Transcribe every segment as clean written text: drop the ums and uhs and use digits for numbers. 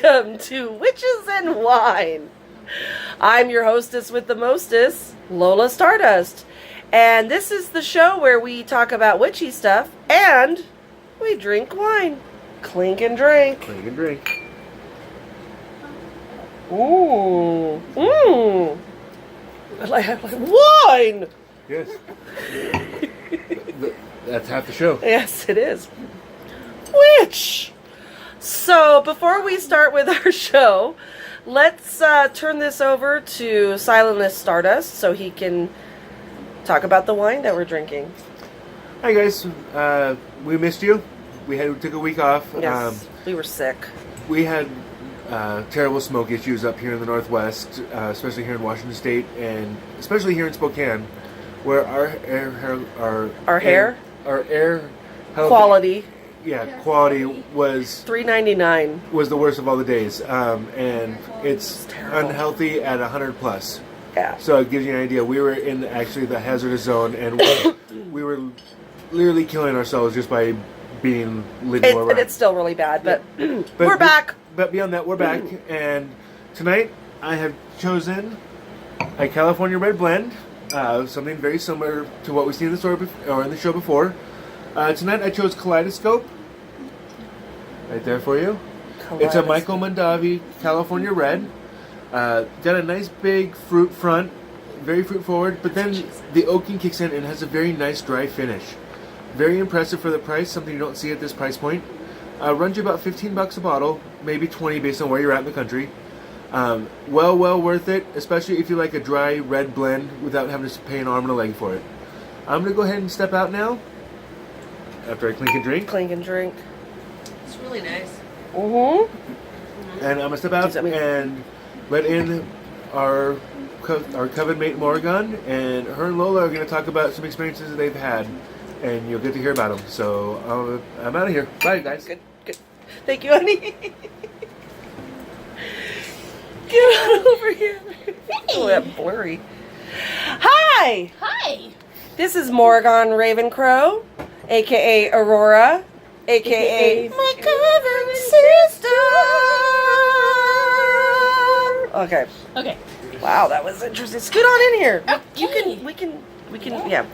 Welcome to Witches and Wine. I'm your hostess with the mostest, Lola Stardust. And this is the show where we talk about witchy stuff and we drink wine. Clink and drink. Clink and drink. Ooh. Mmm. I like wine! Yes. That's half the show. Yes, it is. Witch! So, before we start with our show, let's turn this over to Silentist Stardust so he can talk about the wine that we're drinking. Hi guys, we missed you. We took a week off. Yes, we were sick. We had terrible smoke issues up here in the Northwest, especially here in Washington State, and especially here in Spokane, where our air health, quality. Yeah, quality was $3.99 was the worst of all the days, and it's unhealthy at 100 plus. Yeah. So it gives you an idea. We were in actually the hazardous zone, and we were literally killing ourselves just by living where we're at. It's still really bad, but, but we're back. But beyond that, we're back, and tonight I have chosen a California Red Blend, something very similar to what we've seen in the store or in the show before. Tonight I chose Kaleidoscope. Right there for you. It's a Michael Mondavi California Red. Got a nice big fruit front, very fruit forward, but then the oaking kicks in and has a very nice dry finish. Very impressive for the price, something you don't see at this price point. Runs you about $15 a bottle, maybe 20 based on where you're at in the country. Well worth it, especially if you like a dry red blend without having to pay an arm and a leg for it. I'm going to go ahead and step out now after I clink and drink. Clink and drink. It's really nice. Mm-hmm. And I'm going to step out and let in our coven mate Morgan, and her and Lola are going to talk about some experiences that they've had, and you'll get to hear about them. So I'm out of here. Bye, guys. Good. Thank you, honey. Get on over here. Oh, that blurry. Hi. Hi. This is Morgan Ravencrow, a.k.a. Aurora, a.k.a. my coven sister. Okay. Wow, that was interesting. Scoot on in here. Okay. We can, yeah.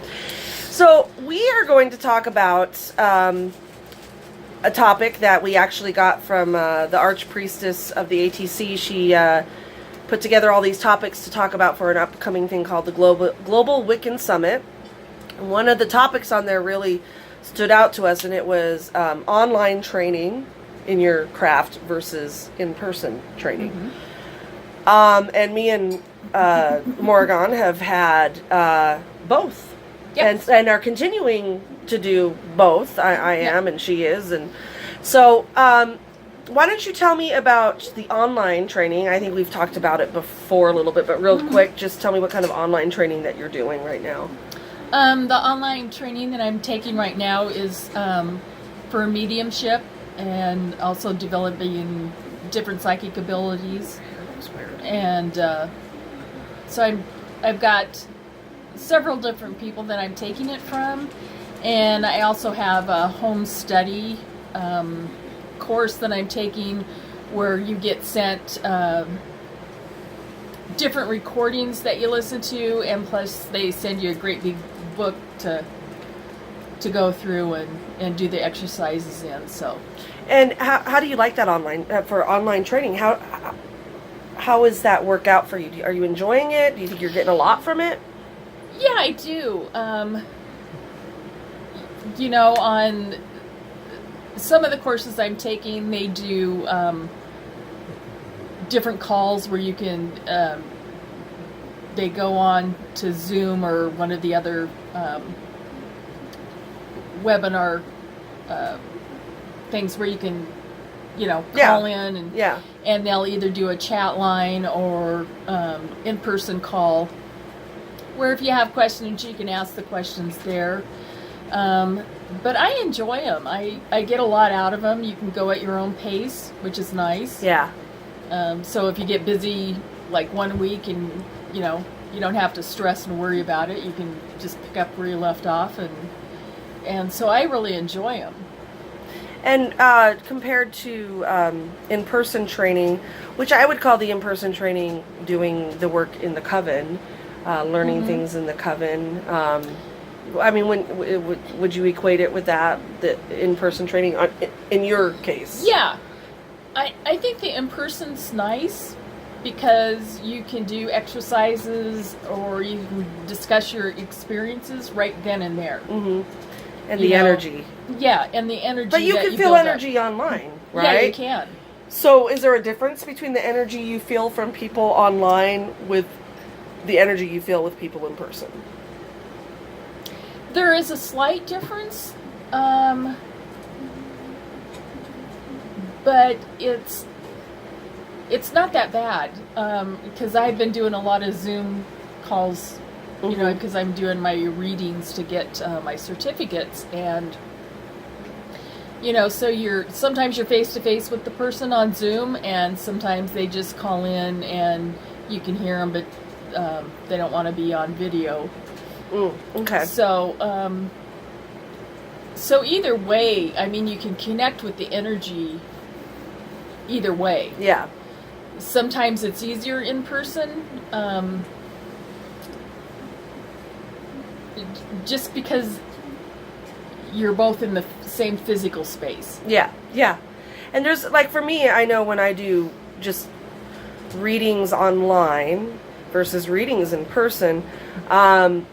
So we are going to talk about a topic that we actually got from the Archpriestess of the ATC. She put together all these topics to talk about for an upcoming thing called the Global Wiccan Summit. And one of the topics on there really stood out to us, and it was online training in your craft versus in-person training. Mm-hmm. And me and Morgan have had both. Yep. And are continuing to do both. I am, and she is. And so, why don't you tell me about the online training? I think we've talked about it before a little bit, but real quick, just tell me what kind of online training that you're doing right now. The online training that I'm taking right now is for mediumship and also developing different psychic abilities. And so I've got several different people that I'm taking it from, and I also have a home study course that I'm taking where you get sent different recordings that you listen to, and plus they send you a great big book to go through and do the exercises in. So, and how do you like that online for online training? How does that work out for you? Are you enjoying it? Do you think you're getting a lot from it? Yeah, I do. On some of the courses I'm taking, they do different calls where you can, they go on to Zoom or one of the other webinar things where you can, call in and they'll either do a chat line or in-person call, where if you have questions, you can ask the questions there. But I enjoy them. I get a lot out of them. You can go at your own pace, which is nice. Yeah. So if you get busy like one week and, you don't have to stress and worry about it, you can just pick up where you left off. And so I really enjoy them. And compared to in-person training, which I would call the in-person training doing the work in the coven, learning things in the coven. I mean, would you equate it with that, the in-person training in your case? Yeah. I think the in-person's nice because you can do exercises or you can discuss your experiences right then and there. Mm-hmm. And the energy. Yeah, and the energy. But you can feel energy online, right? Yeah, you can. So is there a difference between the energy you feel from people online with the energy you feel with people in person? There is a slight difference, but it's not that bad because I've been doing a lot of Zoom calls, you know, because I'm doing my readings to get my certificates, and you know, so sometimes you're face to face with the person on Zoom, and sometimes they just call in and you can hear them, but they don't want to be on video. Okay. So, so either way, I mean, you can connect with the energy either way. Yeah. Sometimes it's easier in person, just because you're both in the same physical space. Yeah, yeah. And there's, like, for me, I know when I do just readings online versus readings in person, I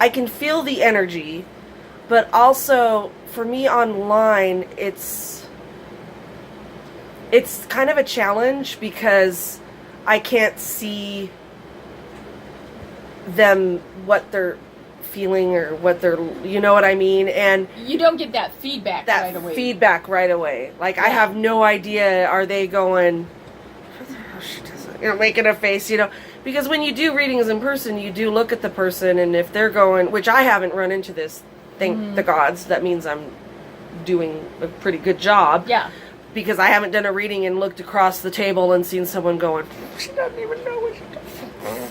can feel the energy, but also for me online, it's kind of a challenge because I can't see them, what they're feeling or what they're, you know what I mean? And you don't get that feedback right away. Like, I have no idea, are they going, you know, making a face, you know, because when you do readings in person, you do look at the person, and if they're going, which I haven't run into this, thank the gods, that means I'm doing a pretty good job. Yeah. Because I haven't done a reading and looked across the table and seen someone going, she doesn't even know what she does.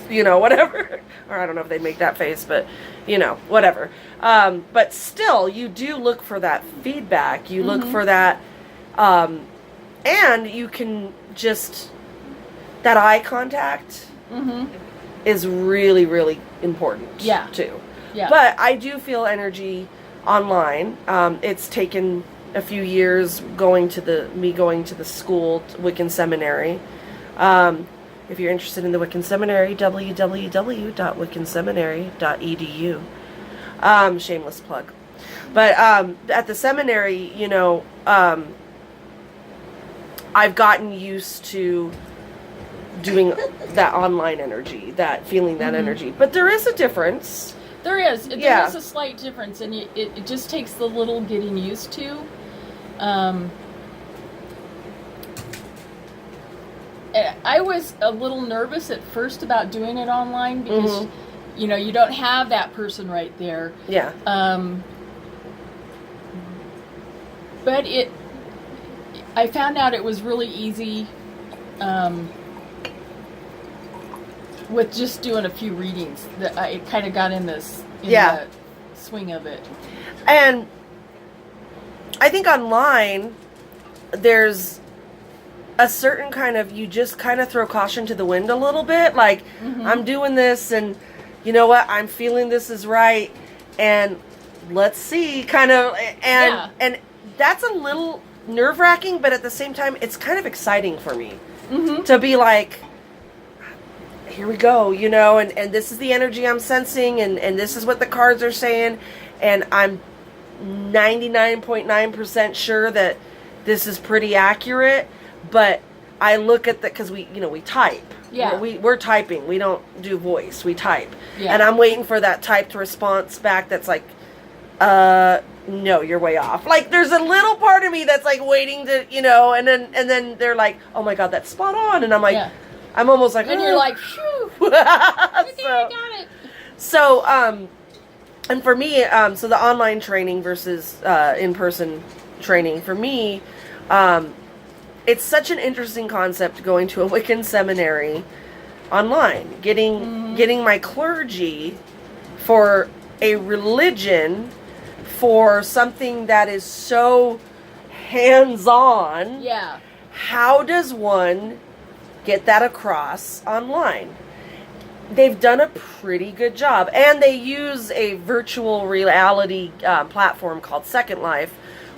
You know, whatever. Or I don't know if they make that face, but, you know, whatever. But still, you do look for that feedback. You look for that, and you can just, that eye contact is really, really important, too. Yeah. But I do feel energy online. It's taken a few years going to the school, Wiccan Seminary. If you're interested in the Wiccan Seminary, www.wiccanseminary.edu. Shameless plug. But at the seminary, you know, I've gotten used to doing that online energy, that feeling that energy. But there is a difference. There is. There is a slight difference, and it just takes the little getting used to. I was a little nervous at first about doing it online because, you know, you don't have that person right there. Yeah. But I found out it was really easy with just doing a few readings. That I kind of got in the swing of it. And I think online, there's a certain kind of, you just kind of throw caution to the wind a little bit. Like, I'm doing this, and you know what? I'm feeling this is right, and let's see, kind of. And that's a little nerve-wracking, but at the same time, it's kind of exciting for me to be like, here we go, you know, and this is the energy I'm sensing, and this is what the cards are saying, and I'm 99.9% sure that this is pretty accurate, but I look at because we type. Yeah. We're typing. We don't do voice. We type. Yeah. And I'm waiting for that typed response back that's like, no, you're way off. Like, there's a little part of me that's like waiting to, you know, and then they're like, oh my God, that's spot on. And I'm like, I'm almost like, and you're like, phew. Okay, I got it. So, and for me, so the online training versus in-person training, for me, it's such an interesting concept going to a Wiccan seminary online, getting my clergy for a religion for something that is so hands-on. Yeah. How does one get that across online? They've done a pretty good job, and they use a virtual reality platform called Second Life,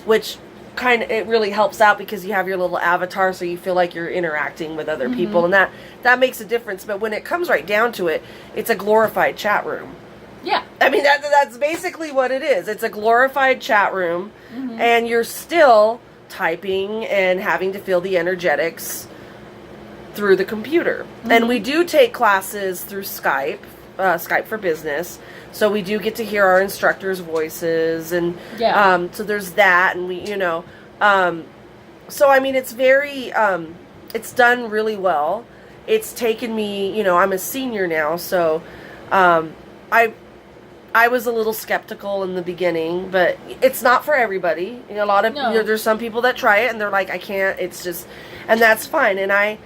which it really helps out because you have your little avatar, so you feel like you're interacting with other people, and that makes a difference. But when it comes right down to it, it's a glorified chat room. Yeah. I mean, that's basically what it is. It's a glorified chat room, and you're still typing and having to feel the energetics through the computer. And we do take classes through Skype, Skype for Business. So we do get to hear our instructors' voices, and so there's that, and we, so I mean, it's very, it's done really well. It's taken me, I'm a senior now, so I was a little skeptical in the beginning, but it's not for everybody. A lot of there's some people that try it and they're like, I can't. It's just, and that's fine. And I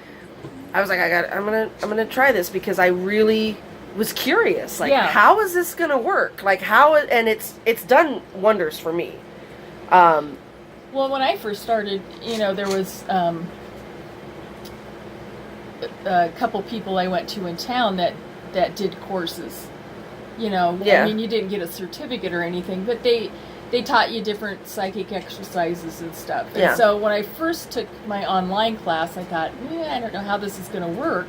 was like, I'm gonna try this because I really was curious. Like, how is this gonna work? Like, and it's done wonders for me. Well, when I first started, there was a couple people I went to in town that did courses. I mean, you didn't get a certificate or anything, but they taught you different psychic exercises and stuff. And so when I first took my online class, I thought, I don't know how this is going to work,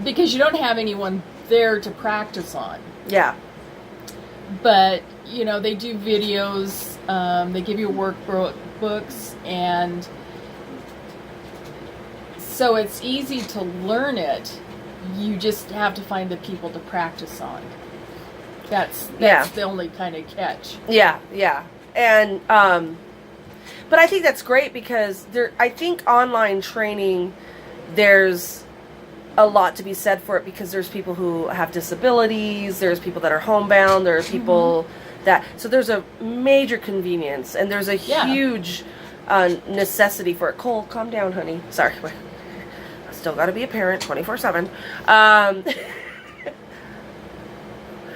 because you don't have anyone there to practice on. Yeah. But, they do videos, they give you workbooks, and so it's easy to learn it. You just have to find the people to practice on. That's the only kind of catch. Yeah. And but I think that's great because I think online training, there's a lot to be said for it because there's people who have disabilities, there's people that are homebound, there are people so there's a major convenience, and there's a huge necessity for it. Cole, calm down, honey. Sorry. Still got to be a parent 24/7.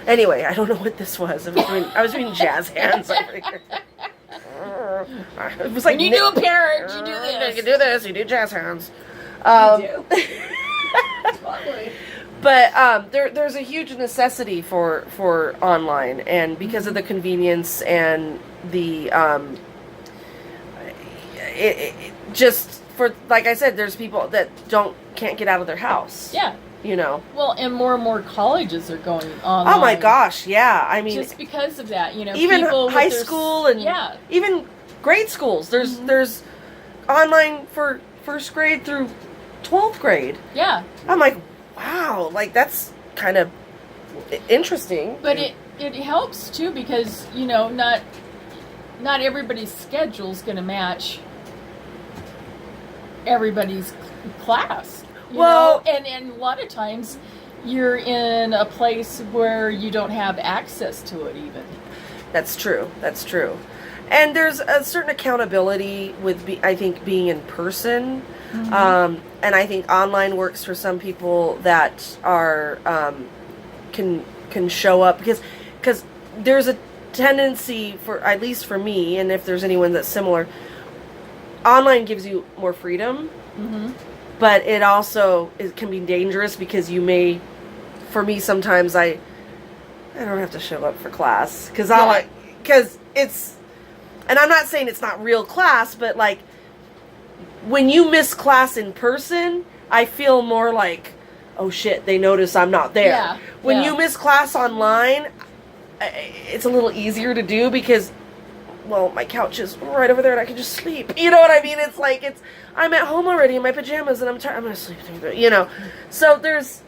Anyway, I don't know what this was. I was doing jazz hands over here. It was like, when you do a parent, you do this. You do this. You do jazz hands. You do. But there's a huge necessity for online, and because of the convenience and the just. For, like I said, there's people that can't get out of their house. Yeah. Well, and more colleges are going online. Oh my gosh, yeah. I mean, just because of that, even high school and even grade schools. There's online for first grade through 12th grade. Yeah. I'm like, wow, like that's kind of interesting. But it helps too because not everybody's schedule's going to match everybody's class. You know? And a lot of times you're in a place where you don't have access to it even. That's true. And there's a certain accountability with, I think, being in person. And I think online works for some people that are can show up because there's a tendency for, at least for me, and if there's anyone that's similar, online gives you more freedom, but it also can be dangerous because you may, for me sometimes I don't have to show up for class because it's, and I'm not saying it's not real class, but like when you miss class in person, I feel more like, oh shit, they notice I'm not there. Yeah. When you miss class online, it's a little easier to do because, well, my couch is right over there and I can just sleep. You know what I mean? It's like, I'm at home already in my pajamas and I'm tired. I'm going to sleep through it, So there's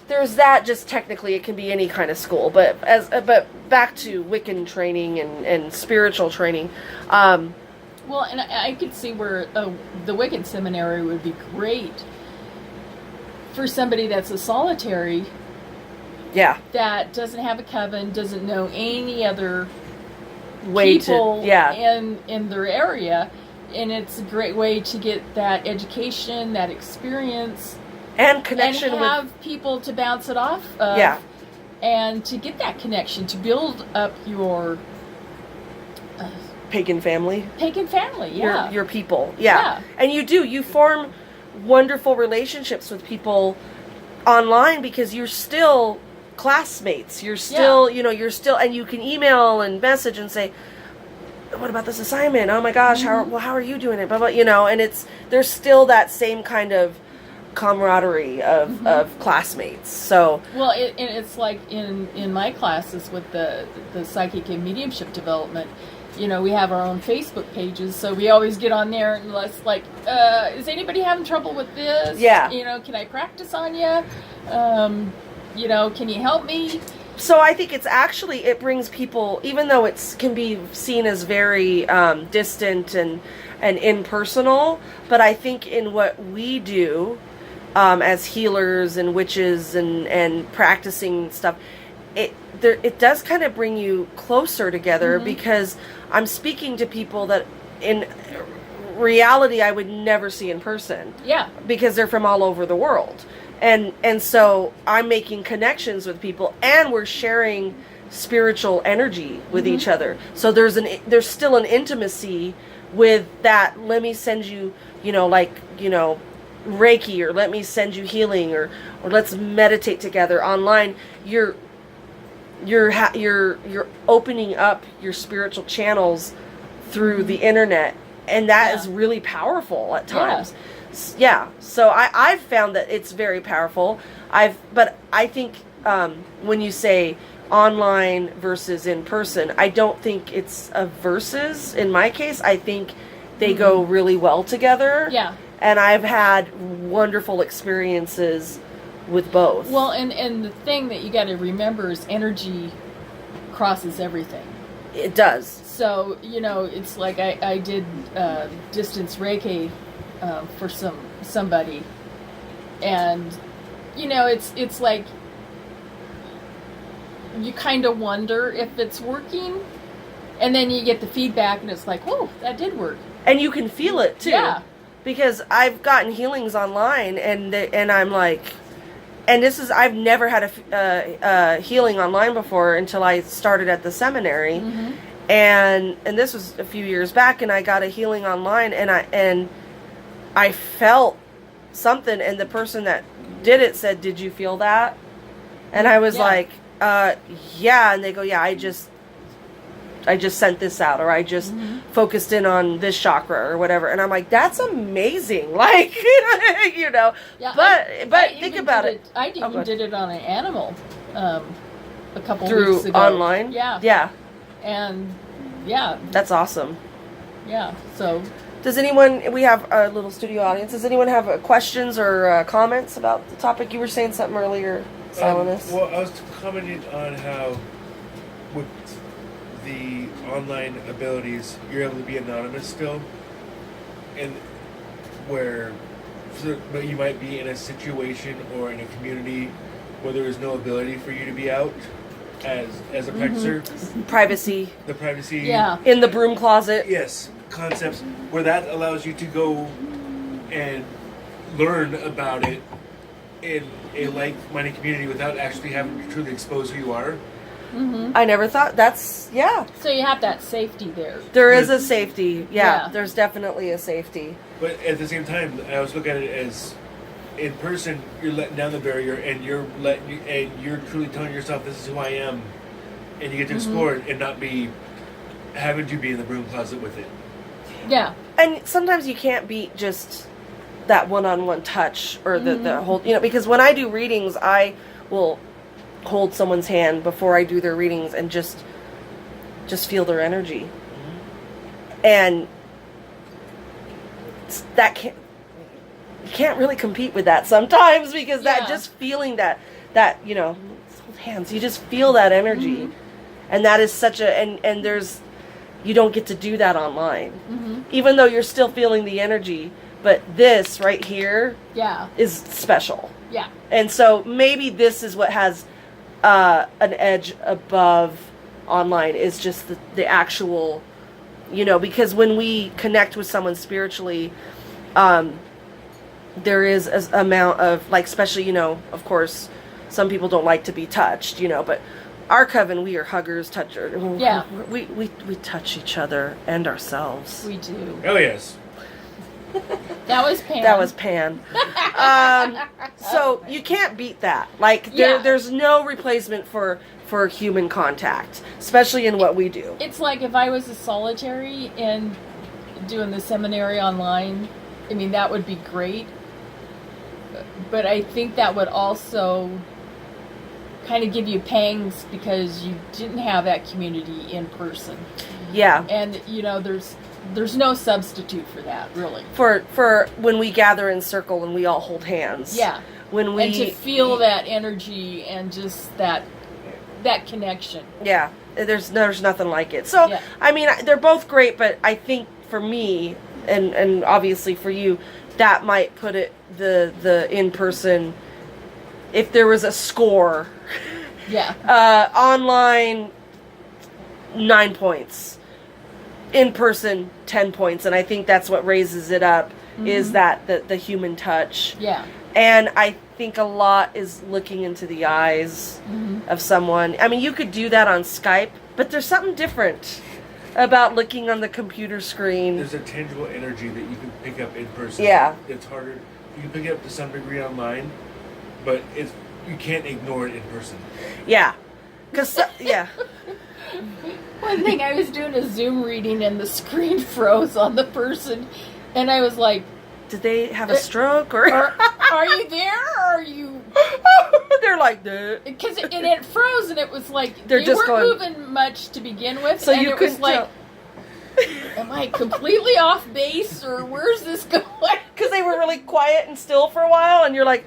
that. Just technically it can be any kind of school, but back to Wiccan training and spiritual training. Well, and I could see where the Wiccan seminary would be great for somebody that's a solitary. Yeah. That doesn't have a coven, doesn't know any other way people to, in their area, and it's a great way to get that education, that experience, and connection and have people to bounce it off of. and to get that connection, to build up your pagan family. Yeah. Your people. Yeah. And you form wonderful relationships with people online because you're still classmates. You're still, you're still, and you can email and message and say, what about this assignment? Oh my gosh, how are you doing it? Blah, blah, and there's still that same kind of camaraderie of classmates. So it's like in my classes with the psychic and mediumship development, we have our own Facebook pages, so we always get on there and let's like, is anybody having trouble with this? Yeah. Can I practice on you? Can you help me? So I think it brings people, even though can be seen as very distant and impersonal, but I think in what we do as healers and witches and practicing stuff, it does kind of bring you closer together because I'm speaking to people that in reality I would never see in person. Yeah. Because they're from all over the world. And so I'm making connections with people, and we're sharing spiritual energy with each other. So there's still an intimacy with that. Let me send you, Reiki, or let me send you healing, or let's meditate together online. You're opening up your spiritual channels through the internet, and that is really powerful at times. Yeah. So I've found that it's very powerful. But I think when you say online versus in person, I don't think it's a versus in my case. I think they go really well together. Yeah. And I've had wonderful experiences with both. Well, and the thing that you got to remember is energy crosses everything. It does. So, it's like I did distance Reiki for somebody, and it's like you kind of wonder if it's working, and then you get the feedback and it's like, oh, that did work, and you can feel it too. Yeah. Because I've gotten healings online, and I'm like, and I've never had a healing online before until I started at the seminary, and this was a few years back, and I got a healing online, and I felt something, and the person that did it said, "Did you feel that?" And I was like, "Yeah." And they go, "Yeah, I just sent this out, or I just focused in on this chakra or whatever." And I'm like, "That's amazing!" Like, Yeah. But think about it. I even did it on an animal a couple through weeks ago. online. Yeah. Yeah. And that's awesome. Yeah. So. Does anyone? We have a little studio audience. Does anyone have questions or comments about the topic? You were saying something earlier, Silenus. Well, I was commenting on how with the online abilities, you're able to be anonymous still, and but you might be in a situation or in a community where there is no ability for you to be out as a practicer. Privacy. The privacy. Yeah. In the broom closet. Yes, concepts where that allows you to go and learn about it in a like-minded community without actually having to truly expose who you are. I never thought that's So you have that safety there. There is a safety. Yeah. There's definitely a safety. But at the same time, I always look at it as in person, you're letting down the barrier, and you're truly telling yourself, "This is who I am," and you get to explore it and not be having to be in the broom closet with it. Yeah. And sometimes you can't beat just that one-on-one touch or the whole, because when I do readings, I will hold someone's hand before I do their readings and just feel their energy. And that you can't really compete with that sometimes, because that just feeling that hold hands, you just feel that energy. And that is such and there's, you don't get to do that online. Even though you're still feeling the energy, but this right here is special. Yeah. And so maybe this is what has an edge above online, is just the actual, because when we connect with someone spiritually, there is an amount of, like, especially, of course, some people don't like to be touched, you know, but our coven, we are huggers, touchers. Yeah. We touch each other and ourselves. We do. Oh yes. That was Pam. That was Pan. So you can't beat that. Like there's no replacement for human contact, especially in what we do. It's like if I was a solitary and doing the seminary online, I mean, that would be great. But I think that would also kind of give you pangs because you didn't have that community in person. Yeah. And, you know, there's no substitute for that, really. For when we gather in circle and we all hold hands. Yeah. When we and to feel that energy and just that connection. Yeah. There's nothing like it. So, Yeah. I mean, they're both great, but I think for me, and obviously for you, that might put it the in-person, if there was a score, Yeah. online 9 points, in person 10 points, and I think that's what raises it up, is that the human touch. Yeah. And I think a lot is looking into the eyes of someone. I mean, you could do that on Skype, but there's something different about looking on the computer screen. There's a tangible energy that you can pick up in person. Yeah. It's harder. You can pick it up to some degree online, but you can't ignore it in person. Yeah. Yeah. One thing, I was doing a Zoom reading and the screen froze on the person, and I was like, Did they have a stroke or? are you there or are you? They're like, duh. Because it froze and it was like They're they just weren't going- moving much to begin with, So and you it was couldn't like, am I completely off base or where's this going? Because they were really quiet and still for a while, and you're like,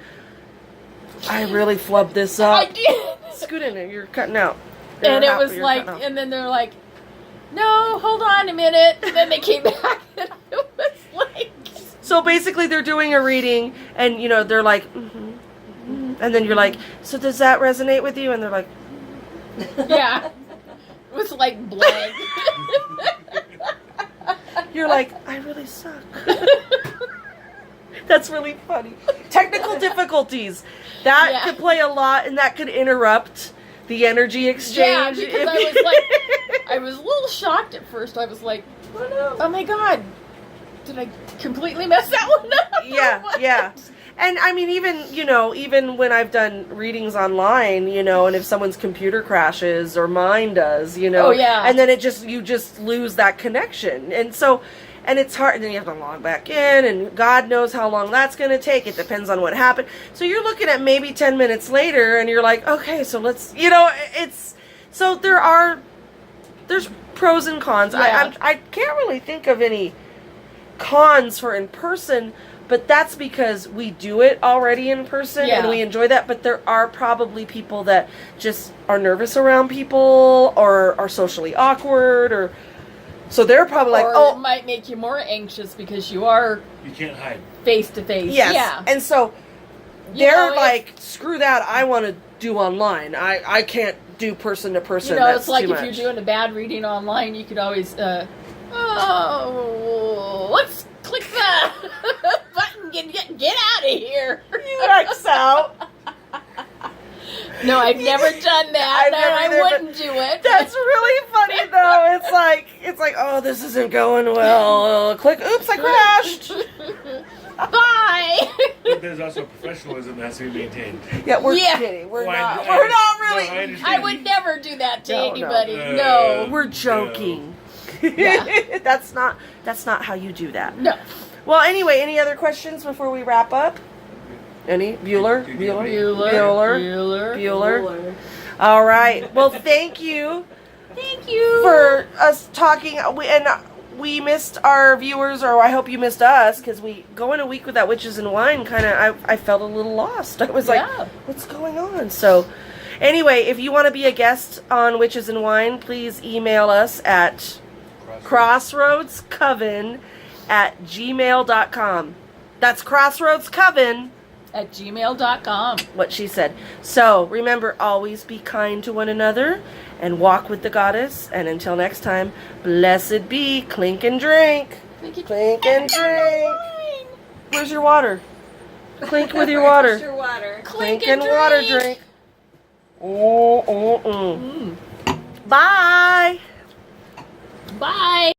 I really flubbed this I up. did. Scoot in there, you're cutting out. And it You're was cutting like, out. and then they're like, no, hold on a minute. And then they came back, and it was like, So basically, they're doing a reading, and you know they're like, and then you're like, so does that resonate with you? And they're like, yeah, it was like blank. you're like, I really suck. That's really funny. Technical difficulties that Yeah. could play a lot, and that could interrupt the energy exchange. Yeah, because I was like, I was a little shocked at first. I was like, oh my god, did I completely mess that one up? or Yeah, what? yeah. And I mean, even when I've done readings online, and if someone's computer crashes or mine does, Oh, yeah. and then you just lose that connection. And so, and it's hard, and then you have to log back in, and God knows how long that's going to take. It depends on what happened. So you're looking at maybe 10 minutes later, and you're like, okay, so let's, so there's pros and cons. Yeah. I can't really think of any cons for in person, but that's because we do it already in person and we enjoy that. But there are probably people that just are nervous around people or are socially awkward, or so they're probably like, Or it might make you more anxious because you are You can't hide. face to face. yes, Yeah. and so You they're know, like, screw that, I want to do online. I can't do person to person. You know, That's it's like too if much. you're doing a bad reading online, you could always, let's click the button, get out of here. X out. No, I've never done that. I've never I either, but wouldn't do it. That's really funny though. It's like, oh, this isn't going well. Click. Oops, I crashed. Bye. But there's also professionalism that has to be maintained. Yeah, we're Yeah. kidding. We're Well, not. I- We're not no, really. I understand. I would never do that to No, no. anybody. No. No. We're joking. Yeah. That's not how you do that. No. Well, anyway, any other questions before we wrap up? Any? Bueller? Bueller? All right. Well, thank you Thank you. for us talking. We missed our viewers, or I hope you missed us, because we going a week without Witches and Wine. Kind of, I felt a little lost. I was like, Yeah. what's going on? So, anyway, if you want to be a guest on Witches and Wine, please email us at crossroadscoven@gmail.com. That's crossroadscoven. At gmail.com. What she said. So, remember, always be kind to one another and walk with the goddess. And until next time, blessed be. Clink and drink. Clink and drink. Where's your water? Clink with your water. Your water. Clink and water drink. Bye. Bye.